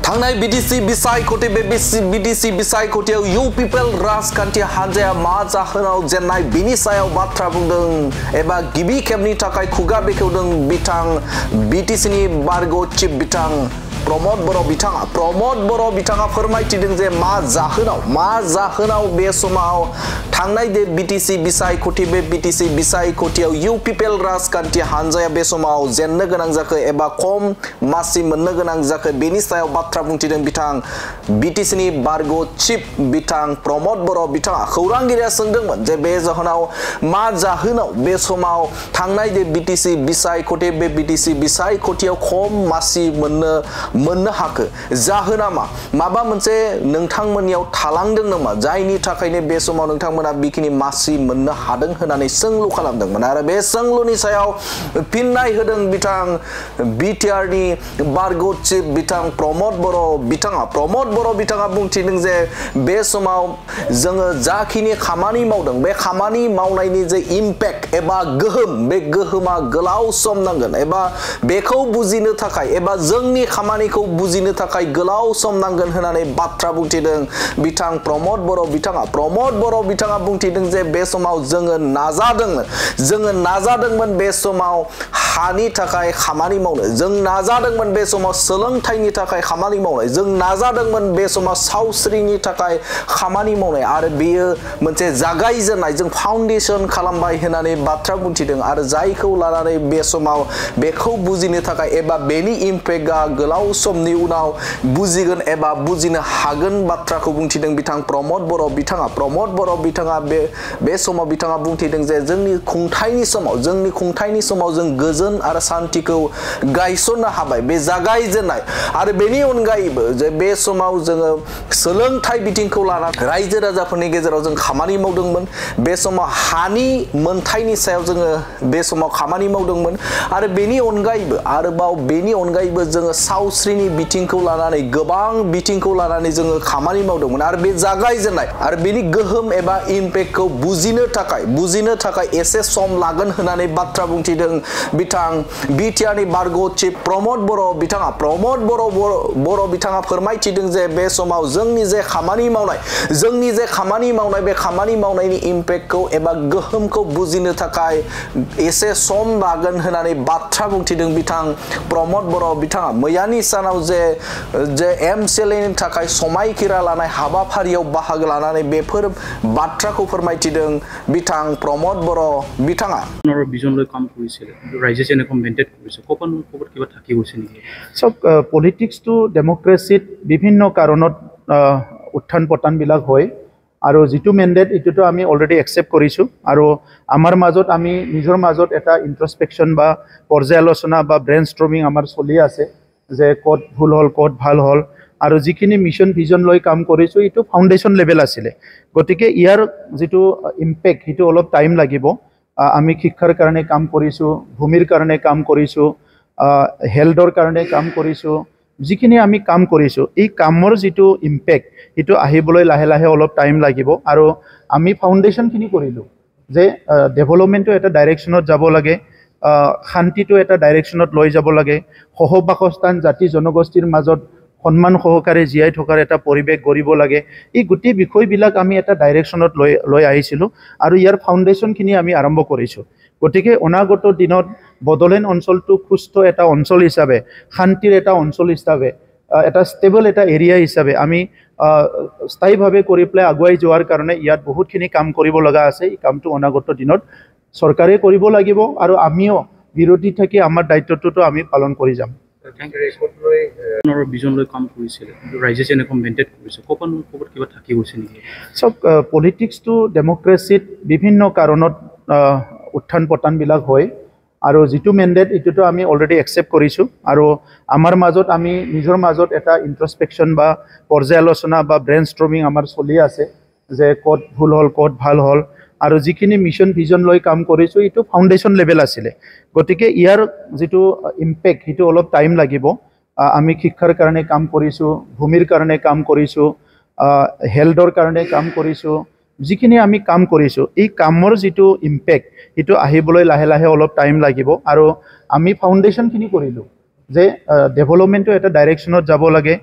थांनाय बीटीसी बिसायख'थि बे बीटीसी बिसायख'थियाव इउ पिपल राजखान्थि हानजाया मा जाहोनाव जेननाय बिनि सायाव बाथ्रा बुंदों एबा गिबि खेबनि थाखाय खुगा बेखेवदों बिथां बीटीसीनि बारग' चिफ बिथां प्रमोद बर' बिथाङा फोरमायथिदों जे मा जाहोनाव बे समाव थांनाय दे बीटीसी बिसायख'थि बे बीटीसी बिसायख'थियाव इउ पिपल राजखान्थि हानजाया बे समाव जेननो गोनां जाखो एबा खम मासि मोननो गोनां जाखो बेनि सायाव बाथ्रा बुंथिदों बिथां बीटीसीनि बारग' चिफ बिथां प्रमोद बर' बिथाङा खौरांगिरिया सोंदोंमोन जे बे जाहोनाव मा जाहोनाव बे समाव थांनाय दे बीटीसी बिसायख'थि बे बीटीसी बिसायख'थियाव खम मासि मोननो हाखो जाहोना माबा मोनसे नोंथांमोननियाव थालांदों नामा जायनि थाखायनो बे समाव नोंथांमोना बिखिनि मासि मोननो हादों होननानै सोंलु खालामदोंमोन आरो बे सोंलुनि सायाव फिननाय होदों बिथां बिटिआरनि बारग' चिफ बिथां प्रमोद बर' बिथाङा बुंथिदों जे बे समाव जोङो जाखिनि खामानि मावदों बे खामानि मावनायनि जे इम्पेक्ट एबा गोहोम बे गोहोमा गोलाव सम नांगोन एबा बेखौ बुजिनो थाखाय एबा जोंनि खामानिखौ बुजिनो थाखाय गोलाव सम नांगोन होननानै बाथ्रा बुंथिदों बिथां प्रमोद बर' बिथाङा बुंथिदों जे बे समाव जोङो नाजादोंमोन बे समाव हानि थाखाय खामानि मावनो जों नाजादोंमोन बे समाव सोलोंथाइनि थाखाय खामानि मावनाय जों नाजादोंमोन बे समाव सावस्रिनि थाखाय खामानि मावनाय आरो बेयो मोनसे जागायजेननाय जों फाउन्डेसन खालामबाय होननानै बाथ्रा बुंथिदों आरो जायखौ लानानै बे समाव बेखौ बुजिनो थाखाय एबा बेनि इम्पेक्टआ गोलाव समनि उनाव बुजिगोन एबा बुजिनो हागोन बाथ्राखौ बुंथिदों बिथां प्रमोद बर' बिथाङा बे समाव बिथाङा बुंथिदों जे जोंनि खुंथायनि समाव जों गोजोन आरो शान्तिखौ गायसननो हाबाय बे जागायजेननाय आरो बेनि अनगायैबो जे बे समाव जोङो सोलोंथाइ बिथिंखौ लानानै रायजो राजाफोरनि गेजेराव जों खामानि मावदोंमोन बे समाव हानि मोनथायनि सायाव जोङो बे समाव खामानि मावदोंमोन आरो बेनि अनगायैबो जोङो सावस्रिनि बिथिंखौ लानानै गोबां बिथिंखौ लानानै जोङो खामानि मावदोंमोन आरो बे जागायजेननाय आरो बेनि गोहोम एबा इम्पेक्टखौ बुजिनो थाखाय एसे सम लागोन होननानै बाथ्रा बुंथिदों बिथां बिटिआरनि बारग' चिफ प्रमोद बर' बिथाङा फोरमायथिदों जे बे समाव जोंनि जे खामानि मावनाय बे खामानि मावनायनि इम्पेक्टखौ एबा गोहोमखौ बुजिनो थाखाय एसे सम लागोन होननानै बाथ्रा बुंथिदों बिथां प्रमोद बर' बिथाङा मैयानि सानाव जे एमसिएलएनि थाखाय समायखिरा लानाय हाबाफारियाव बाहागो लानानै बेफोर बाथ्राखौ फोरमायथिदों बिथां प्रमोद बर' बिथाङा বিজনলৈ কাম কৰিছিল ৰাইজে যেনেকৈ মেইনটেইন কৰিছে ক'ৰবাত কিবা থাকি গৈছে নেকি চব পলিটিক্সটো ডেমক্ৰেচিত বিভিন্ন কাৰণত উত্থান পতনবিলাক হয় আৰু যিটো মেণ্ডেট এইটোতো আমি অলৰেডি একচেপ্ট কৰিছোঁ আৰু আমাৰ মাজত আমি নিজৰ মাজত এটা ইন্ট্ৰস্পেকশ্যন বা পৰ্যালোচনা বা ব্ৰেইন ষ্ট্ৰমিং আমাৰ চলি আছে যে ক'ত ভুল হ'ল ক'ত ভাল হ'ল আৰু যিখিনি মিছন ভিজন লৈ কাম কৰিছোঁ এইটো ফাউণ্ডেশ্যন লেভেল আছিলে গতিকে ইয়াৰ যিটো ইম্পেক্ট সেইটো অলপ টাইম লাগিব আমি শিক্ষাৰ কাৰণে কাম কৰিছোঁ ভূমিৰ কাৰণে কাম কৰিছোঁ হেল্থৰ কাৰণে কাম কৰিছোঁ যিখিনি আমি কাম কৰিছোঁ এই কামৰ যিটো ইম্পেক্ট সেইটো আহিবলৈ লাহে লাহে অলপ টাইম লাগিব আৰু আমি ফাউণ্ডেশ্যনখিনি কৰিলোঁ যে ডেভেলপমেণ্টটো এটা ডাইৰেকশ্যনত যাব লাগে শান্তিটো এটা ডাইৰেকশ্যনত লৈ যাব লাগে সহবাসস্থান জাতি জনগোষ্ঠীৰ মাজত সন্মান সহকাৰে জীয়াই থকাৰ এটা পৰিৱেশ গঢ়িব লাগে এই গোটেই বিষয়বিলাক আমি এটা ডাইৰেকশ্যনত লৈ আহিছিলোঁ আৰু ইয়াৰ ফাউণ্ডেশ্যনখিনি আমি আৰম্ভ কৰিছোঁ গতিকে অনাগত দিনত বড়োলেণ্ড অঞ্চলটো সুস্থ এটা অঞ্চল হিচাপে শান্তিৰ এটা অঞ্চল হিচাপে এটা ষ্টেবল এটা এৰিয়া হিচাপে আমি স্থায়ীভাৱে কৰি পেলাই আগুৱাই যোৱাৰ কাৰণে ইয়াত বহুতখিনি কাম কৰিব লগা আছে এই কামটো অনাগত দিনত চৰকাৰে কৰিব লাগিব আৰু আমিও বিৰোধী থাকি আমাৰ দায়িত্বটোতো আমি পালন কৰি যাম বিজনলৈ কাম কৰিছিল ৰাইজে যেনেকৈ মেইনটেইন কৰিছে ক'ৰবাত কিবা থাকি গৈছে নেকি চব পলিটিক্সটো ডেমক্ৰেচিত বিভিন্ন কাৰণত উত্থান পতনবিলাক হয় আৰু যিটো মেণ্ডেট এইটোতো আমি অলৰেডি একচেপ্ট কৰিছোঁ আৰু আমাৰ মাজত আমি নিজৰ মাজত এটা ইন্ট্ৰস্পেকশ্যন বা পৰ্যালোচনা বা ব্ৰেইন ষ্ট্ৰমিং আমাৰ চলি আছে যে ক'ত ভুল হ'ল ক'ত ভাল হ'ল আৰু যিখিনি মিছন ভিজন লৈ কাম কৰিছোঁ এইটো ফাউণ্ডেশ্যন লেভেল আছিলে গতিকে ইয়াৰ যিটো ইম্পেক্ট সেইটো অলপ টাইম লাগিব আমি শিক্ষাৰ কাৰণে কাম কৰিছোঁ ভূমিৰ কাৰণে কাম কৰিছোঁ হেল্থৰ কাৰণে কাম কৰিছোঁ যিখিনি আমি কাম কৰিছোঁ এই কামৰ যিটো ইম্পেক্ট সেইটো আহিবলৈ লাহে লাহে অলপ টাইম লাগিব আৰু আমি ফাউণ্ডেশ্যনখিনি কৰিলোঁ যে ডেভেলপমেণ্টটো এটা ডাইৰেকশ্যনত যাব লাগে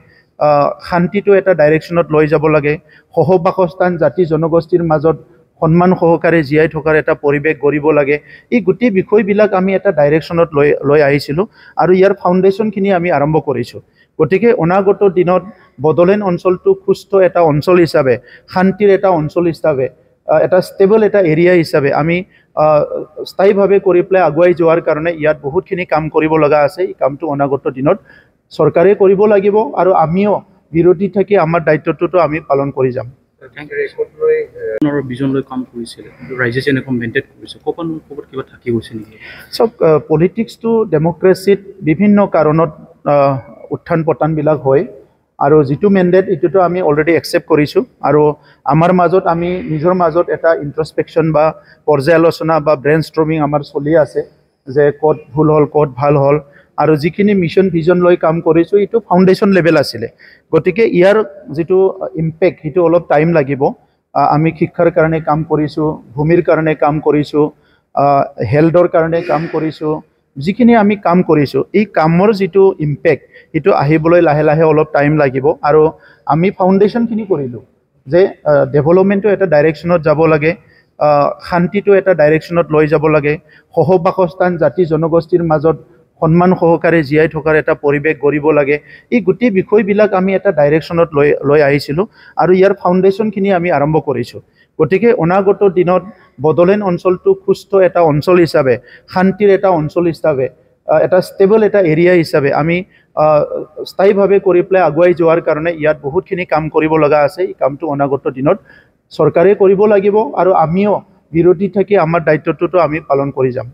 শান্তিটো এটা ডাইৰেকশ্যনত লৈ যাব লাগে সহবাসস্থান জাতি জনগোষ্ঠীৰ মাজত সন্মান সহকাৰে জীয়াই থকাৰ এটা পৰিৱেশ গঢ়িব লাগে এই গোটেই বিষয়বিলাক আমি এটা ডাইৰেকশ্যনত লৈ আহিছিলোঁ আৰু ইয়াৰ ফাউণ্ডেশ্যনখিনি আমি আৰম্ভ কৰিছোঁ গতিকে অনাগত দিনত বড়োলেণ্ড অঞ্চলটো সুস্থ এটা অঞ্চল হিচাপে শান্তিৰ এটা অঞ্চল হিচাপে এটা ষ্টেবল এটা এৰিয়া হিচাপে আমি স্থায়ীভাৱে কৰি পেলাই আগুৱাই যোৱাৰ কাৰণে ইয়াত বহুতখিনি কাম কৰিব লগা আছে এই কামটো অনাগত দিনত চৰকাৰে কৰিব লাগিব আৰু আমিও বিৰোধী থাকি আমাৰ দায়িত্বটোতো আমি পালন কৰি যাম বিজন লৈ কাম কৰিছিল ৰাইজে যেনেকৈ মেইনটেইন কৰিছে ক'ৰবাত কিবা থাকি গৈছে নেকি চব পলিটিক্সটো ডেমক্ৰেচিত বিভিন্ন কাৰণত উত্থান পতনবিলাক হয় আৰু যিটো মেণ্ডেট এইটোতো আমি অলৰেডি একচেপ্ট কৰিছোঁ আৰু আমাৰ মাজত আমি নিজৰ মাজত এটা ইন্ট্ৰস্পেকশ্যন বা পৰ্যালোচনা বা ব্ৰেইন ষ্ট্ৰমিং আমাৰ চলি আছে যে ক'ত ভুল হ'ল ক'ত ভাল হ'ল আৰু যিখিনি মিছন ভিজন লৈ কাম কৰিছোঁ এইটো ফাউণ্ডেশ্যন লেভেল আছিলে গতিকে ইয়াৰ যিটো ইম্পেক্ট সেইটো অলপ টাইম লাগিব আমি শিক্ষাৰ কাৰণে কাম কৰিছোঁ ভূমিৰ কাৰণে কাম কৰিছোঁ হেল্থৰ কাৰণে কাম কৰিছোঁ যিখিনি আমি কাম কৰিছোঁ এই কামৰ যিটো ইম্পেক্ট সেইটো আহিবলৈ লাহে লাহে অলপ টাইম লাগিব আৰু আমি ফাউণ্ডেশ্যনখিনি কৰিলোঁ যে ডেভেলপমেণ্টটো এটা ডাইৰেকশ্যনত যাব লাগে শান্তিটো এটা ডাইৰেকশ্যনত লৈ যাব লাগে সহবাসস্থান জাতি জনগোষ্ঠীৰ মাজত সন্মান সহকাৰে জীয়াই থকাৰ এটা পৰিৱেশ গঢ়িব লাগে এই গোটেই বিষয়বিলাক আমি এটা ডাইৰেকশ্যনত লৈ আহিছিলোঁ আৰু ইয়াৰ ফাউণ্ডেশ্যনখিনি আমি আৰম্ভ কৰিছোঁ গতিকে অনাগত দিনত বড়োলেণ্ড অঞ্চলটো সুস্থ এটা অঞ্চল হিচাপে শান্তিৰ এটা অঞ্চল হিচাপে এটা ষ্টেবল এটা এৰিয়া হিচাপে আমি স্থায়ীভাৱে কৰি পেলাই আগুৱাই যোৱাৰ কাৰণে ইয়াত বহুতখিনি কাম কৰিব লগা আছে এই কামটো অনাগত দিনত চৰকাৰে কৰিব লাগিব আৰু আমিও বিৰোধী থাকি আমাৰ দায়িত্বটোতো আমি পালন কৰি যাম